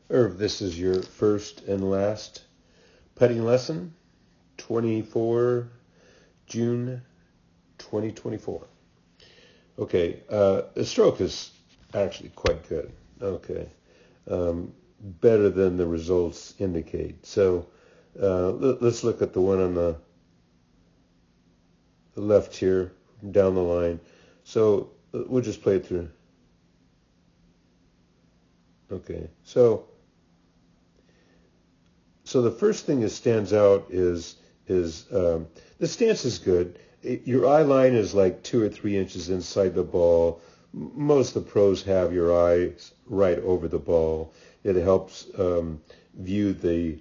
Irv, this is your first and last putting lesson, 24 June 2024. Okay, the stroke is actually quite good. Okay, better than the results indicate. So let's look at the one on the left here, down the line. So we'll just play it through. Okay, so the first thing that stands out is the stance is good. Your eye line is like 2 or 3 inches inside the ball. Most of the pros have your eyes right over the ball. It helps view the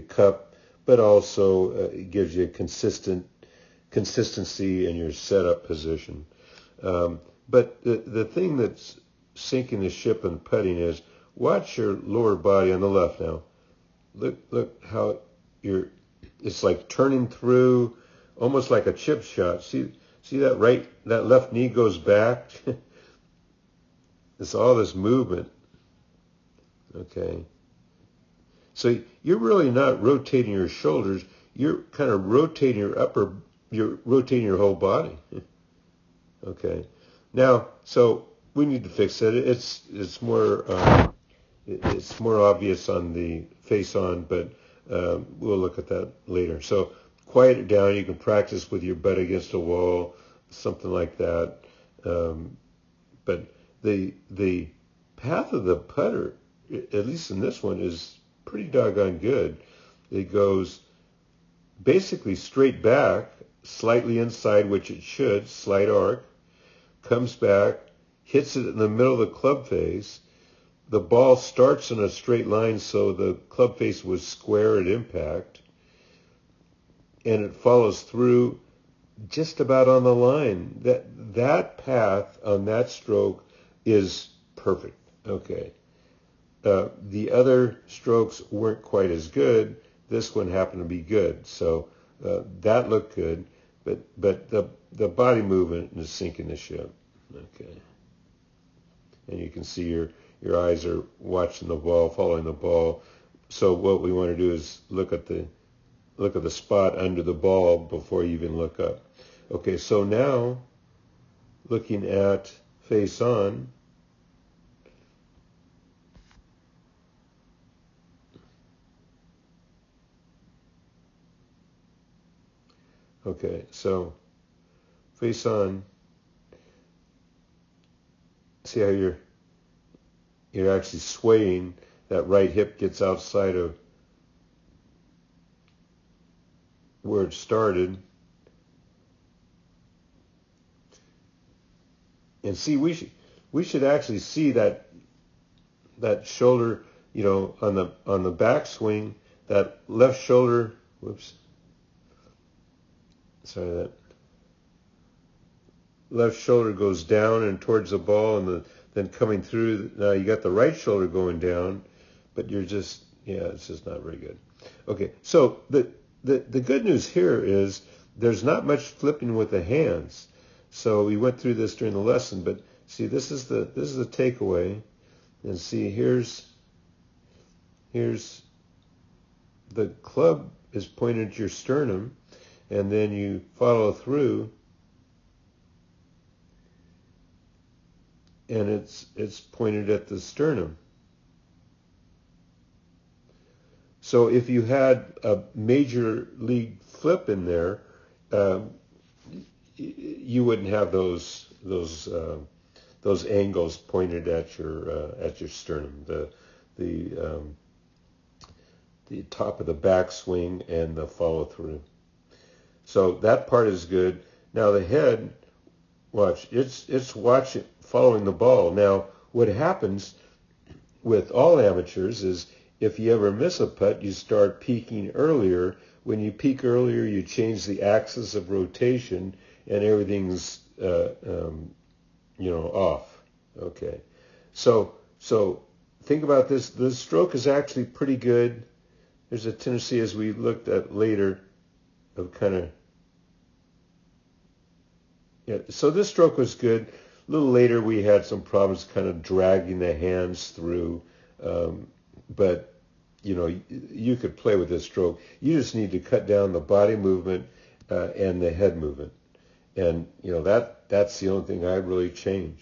cup, but also it gives you consistency in your setup position. But the thing that's sinking the ship in putting is watch your lower body on the left now. Look how it's like turning through, almost like a chip shot. See that left knee goes back. It's all this movement. Okay. So you're really not rotating your shoulders. You're kind of rotating you're rotating your whole body. Okay. Now, so we need to fix it. It's more obvious on the face on, but we'll look at that later. So quiet it down. You can practice with your butt against a wall, something like that. But the path of the putter, at least in this one, is pretty doggone good. It goes basically straight back, slightly inside, which it should, slight arc, comes back, hits it in the middle of the club face. The ball starts in a straight line, so the club face was square at impact, and it follows through just about on the line. That path on that stroke is perfect. Okay. The other strokes weren't quite as good. This one happened to be good, so that looked good. But the body movement is sinking the ship. Okay. And you can see your eyes are watching the ball, following the ball. So what we want to do is look at the spot under the ball before you even look up. Okay, so now looking at face on. Okay, so face on. See how you're actually swaying. That right hip gets outside of where it started. And see, we should actually see that shoulder, on the backswing, that left shoulder. Whoops. Sorry, that left shoulder goes down and towards the ball, and then coming through. Now you got the right shoulder going down, but it's just not very good. Okay, so the good news here is there's not much flipping with the hands. So we went through this during the lesson, but see, this is the takeaway, and see here's the club is pointed at your sternum, and then you follow through, and it's pointed at the sternum. So if you had a major league flip in there, you wouldn't have those angles pointed at your sternum, the top of the backswing and the follow through. So that part is good. Now the head, watch, it's watching, following the ball. Now what happens with all amateurs is if you ever miss a putt, you start peaking earlier. When you peak earlier, you change the axis of rotation, and everything's off. Okay, so think about this. The stroke is actually pretty good. There's a tendency, as we looked at later, of kind of So this stroke was good. A little later, we had some problems kind of dragging the hands through. But you could play with this stroke. You just need to cut down the body movement and the head movement, and that's the only thing I really change.